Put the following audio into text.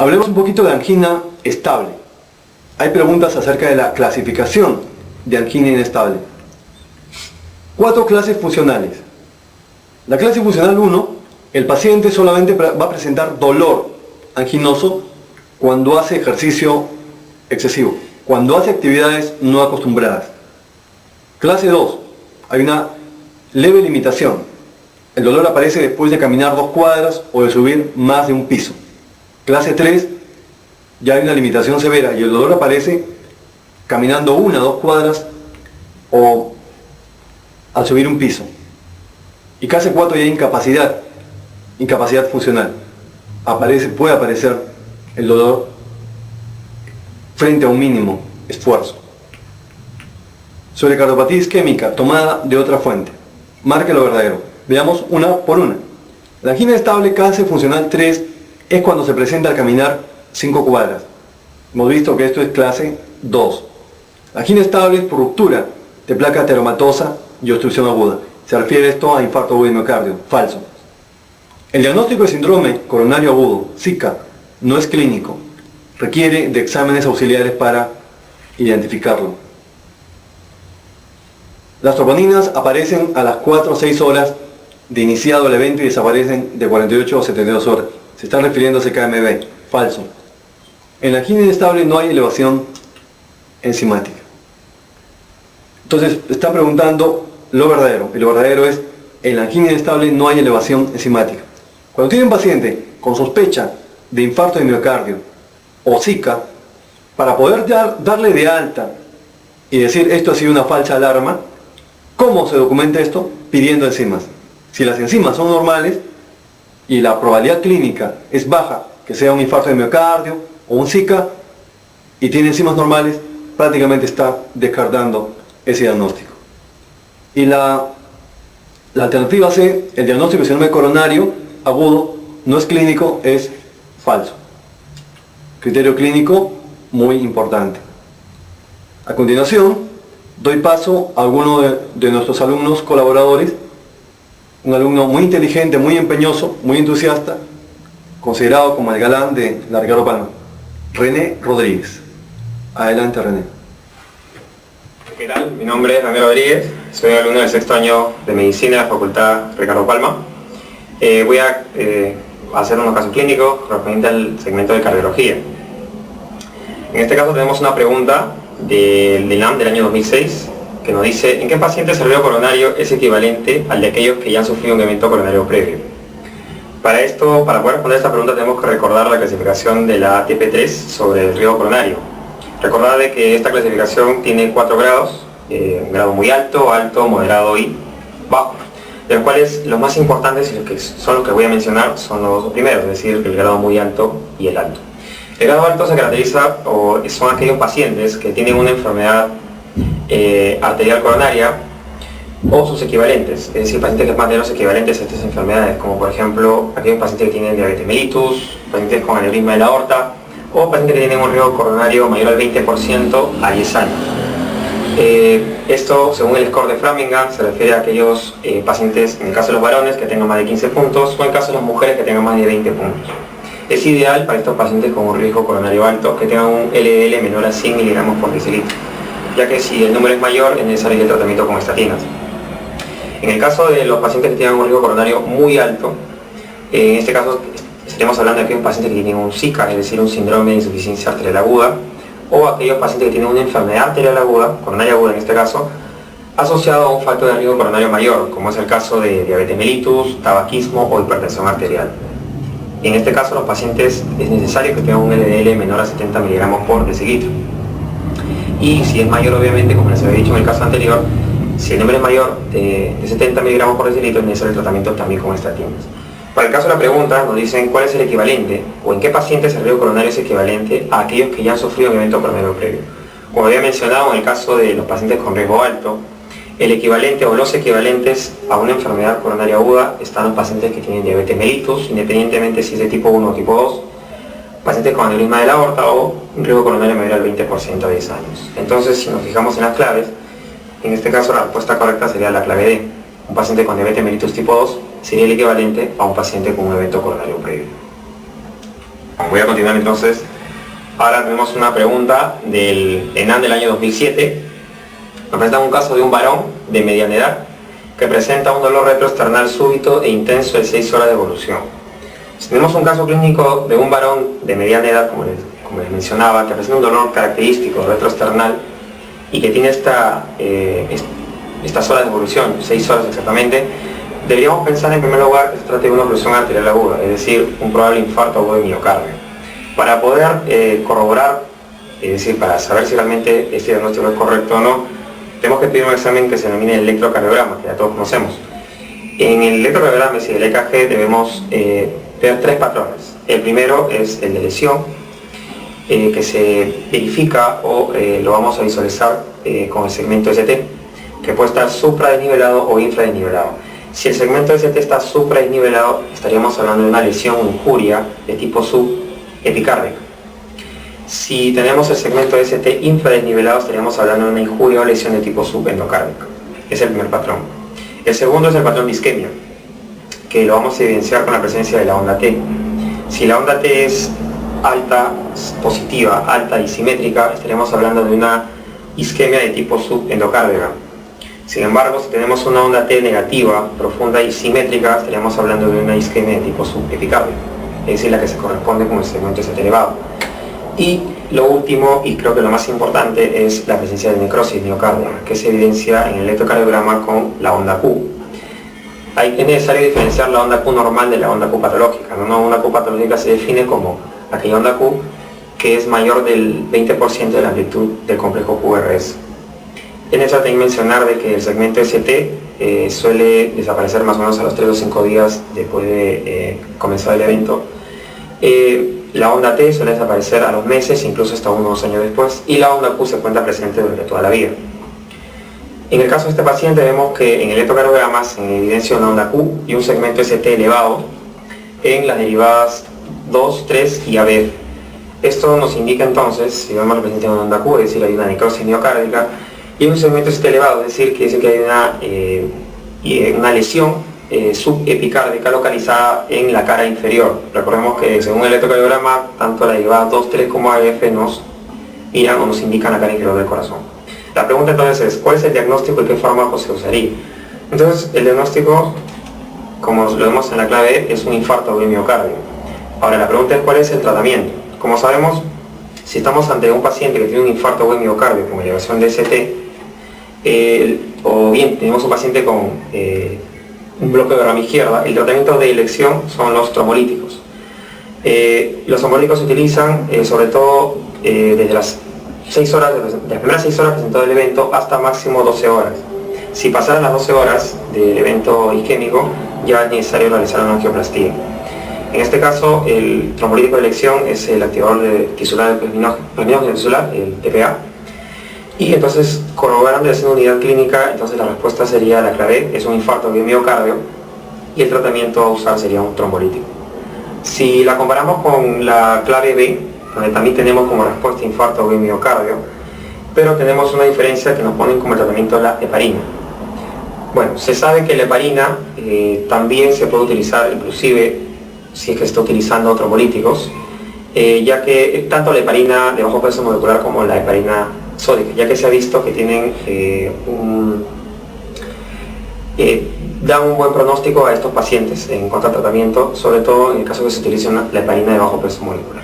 Hablemos un poquito de angina estable. Hay preguntas acerca de la clasificación de angina inestable. 4 clases funcionales. La clase funcional 1, el paciente solamente va a presentar dolor anginoso cuando hace ejercicio excesivo, cuando hace actividades no acostumbradas. Clase 2, hay una leve limitación. El dolor aparece después de caminar 2 cuadras o de subir más de un piso. Clase 3, ya hay una limitación severa y el dolor aparece caminando 1 o 2 cuadras o al subir un piso. Y clase 4 ya hay incapacidad funcional. Puede aparecer el dolor frente a un mínimo esfuerzo. Sobre cardiopatía isquémica tomada de otra fuente. Marque lo verdadero. Veamos una por una. La angina estable, clase funcional 3, es cuando se presenta al caminar 5 cuadras. Hemos visto que esto es clase 2. La angina estable es por ruptura de placa ateromatosa y obstrucción aguda. Se refiere esto a infarto agudo de miocardio. Falso. El diagnóstico de síndrome coronario agudo, SICA, no es clínico. Requiere de exámenes auxiliares para identificarlo. Las troponinas aparecen a las 4 o 6 horas de iniciado el evento y desaparecen de 48 a 72 horas. Se está refiriendo a CKMB. Falso. En la angina inestable no hay elevación enzimática. Entonces, está preguntando lo verdadero. Y lo verdadero es, en la angina inestable no hay elevación enzimática. Cuando tiene un paciente con sospecha de infarto de miocardio o SICA, para poder darle de alta y decir esto ha sido una falsa alarma, ¿cómo se documenta esto? Pidiendo enzimas. Si las enzimas son normales y la probabilidad clínica es baja, que sea un infarto de miocardio o un SICA, y tiene enzimas normales, prácticamente está descartando ese diagnóstico. Y la alternativa C, el diagnóstico de síndrome coronario agudo, no es clínico, es falso. Criterio clínico muy importante. A continuación, doy paso a alguno de nuestros alumnos colaboradores, un alumno muy inteligente, muy empeñoso, muy entusiasta, considerado como el galán de la Ricardo Palma, René Rodríguez. Adelante, René. ¿Qué tal? Mi nombre es René Rodríguez, soy alumno del 6º año de Medicina de la Facultad Ricardo Palma. Voy a hacer unos casos clínicos correspondientes al segmento de cardiología. En este caso tenemos una pregunta del INAM del año 2006 que nos dice: ¿en qué pacientes el riesgo coronario es equivalente al de aquellos que ya han sufrido un evento coronario previo? Para poder responder esta pregunta tenemos que recordar la clasificación de la ATP3 sobre el riesgo coronario. Recordad de que esta clasificación tiene 4 grados, un grado muy alto, alto, moderado y bajo, de los cuales los más importantes y los que son los que voy a mencionar son los 2 primeros, es decir, el grado muy alto y el alto. El grado alto se caracteriza, o son aquellos pacientes que tienen una enfermedad arterial coronaria o sus equivalentes, es decir, pacientes que más de los equivalentes a estas enfermedades, como por ejemplo aquellos pacientes que tienen diabetes mellitus, pacientes con aneurisma de la aorta o pacientes que tienen un riesgo coronario mayor al 20% a 10 años. Esto, según el score de Framingham, se refiere a aquellos pacientes, en el caso de los varones, que tengan más de 15 puntos o en el caso de las mujeres que tengan más de 20 puntos. Es ideal para estos pacientes con un riesgo coronario alto que tengan un LDL menor a 100 miligramos por decilitro, ya que si el número es mayor es necesario el tratamiento con estatinas. En el caso de los pacientes que tengan un riesgo coronario muy alto, en este caso estaríamos hablando de aquellos pacientes que tienen un SICA, es decir, un síndrome de insuficiencia arterial aguda, o aquellos pacientes que tienen una enfermedad arterial aguda, coronaria aguda en este caso, asociado a un factor de riesgo coronario mayor, como es el caso de diabetes mellitus, tabaquismo o hipertensión arterial. En este caso, los pacientes es necesario que tengan un LDL menor a 70 miligramos por decilitro. Y si es mayor, obviamente, como les había dicho en el caso anterior, si el número es mayor de 70 miligramos por decilitro, es necesario el tratamiento también con estatinas. Para el caso de la pregunta, nos dicen cuál es el equivalente, o en qué pacientes el riesgo coronario es equivalente a aquellos que ya han sufrido un evento coronario previo. Como había mencionado, en el caso de los pacientes con riesgo alto, el equivalente o los equivalentes a una enfermedad coronaria aguda están los pacientes que tienen diabetes mellitus, independientemente si es de tipo 1 o tipo 2, pacientes con aneurisma de la aorta o un riesgo coronario mayor al 20% a 10 años. Entonces, si nos fijamos en las claves, en este caso la respuesta correcta sería la clave D. Un paciente con diabetes mellitus tipo 2 sería el equivalente a un paciente con un evento coronario previo. Voy a continuar entonces. Ahora tenemos una pregunta del ENAN del año 2007. Nos presenta un caso de un varón de mediana edad que presenta un dolor retroesternal súbito e intenso de 6 horas de evolución. Si tenemos un caso clínico de un varón de mediana edad, como les mencionaba, que presenta un dolor característico retroesternal y que tiene estas horas de evolución, 6 horas exactamente, deberíamos pensar en primer lugar que se trata de una oclusión arterial aguda, es decir, un probable infarto agudo de miocardio. Para poder corroborar, es decir, para saber si realmente este diagnóstico es correcto o no, tenemos que pedir un examen que se denomina el electrocardiograma, que ya todos conocemos. En el electrocardiograma, es decir, el EKG, debemos ver 3 patrones. El primero es el de lesión, que se verifica o lo vamos a visualizar con el segmento ST, que puede estar supradesnivelado o infradesnivelado. Si el segmento ST está supradesnivelado, estaríamos hablando de una lesión o injuria de tipo subepicárdica. Si tenemos el segmento ST infradesnivelado, estaríamos hablando de una injuria o lesión de tipo subendocárdica. Es el primer patrón. El segundo es el patrón de isquemia, que lo vamos a evidenciar con la presencia de la onda T. Si la onda T es alta, positiva, alta y simétrica, estaríamos hablando de una isquemia de tipo subendocárdica. Sin embargo, si tenemos una onda T negativa, profunda y simétrica, estaríamos hablando de una isquemia de tipo subepicárdica, es decir, la que se corresponde con el segmento ST elevado. Y lo último, y creo que lo más importante, es la presencia de necrosis miocárdica, que se evidencia en el electrocardiograma con la onda Q. Es necesario diferenciar la onda Q normal de la onda Q patológica. Una onda Q patológica se define como aquella onda Q que es mayor del 20% de la amplitud del complejo QRS. Es necesario también mencionar de que el segmento ST suele desaparecer más o menos a los 3 o 5 días después de comenzar el evento. La onda T suele desaparecer a los meses, incluso hasta 1 o 2 años después, y la onda Q se encuentra presente durante toda la vida. En el caso de este paciente vemos que en el electrocardiograma se evidencia una onda Q y un segmento ST elevado en las derivadas 2, 3 y AB. Esto nos indica entonces, si vemos la presencia de una onda Q, es decir, hay una necrosis miocárdica, y un segmento ST elevado, es decir, que dice que hay una lesión subepicárdica localizada en la cara inferior. Recordemos que según el electrocardiograma, tanto la derivada 2, 3 como AF nos miran o nos indican la cara inferior del corazón. La pregunta entonces es, ¿cuál es el diagnóstico y qué fármaco se usaría? Entonces, el diagnóstico, como lo vemos en la clave, es un infarto de miocardio. Ahora, la pregunta es, ¿cuál es el tratamiento? Como sabemos, si estamos ante un paciente que tiene un infarto de miocardio con elevación de ST, o bien tenemos un paciente con un bloqueo de rama izquierda, el tratamiento de elección son los trombolíticos. Los trombolíticos se utilizan sobre todo desde las 6 horas, de las primeras 6 horas presentado el evento hasta máximo 12 horas. Si pasaran las 12 horas del evento isquémico, ya es necesario realizar una angioplastía. En este caso, el trombolítico de elección es el activador tisular del plasminógeno tisular, el TPA. Y entonces, corroborando y haciendo unidad clínica, entonces la respuesta sería la clave, es un infarto de miocardio, y el tratamiento a usar sería un trombolítico. Si la comparamos con la clave B, donde también tenemos como respuesta infarto de miocardio, pero tenemos una diferencia que nos ponen como el tratamiento de la heparina. Bueno, se sabe que la heparina también se puede utilizar, inclusive si es que se está utilizando trombolíticos, ya que tanto la heparina de bajo peso molecular como la heparina sódica, ya que se ha visto que tienen dan un buen pronóstico a estos pacientes en cuanto al tratamiento, sobre todo en el caso que se utilice la heparina de bajo peso molecular.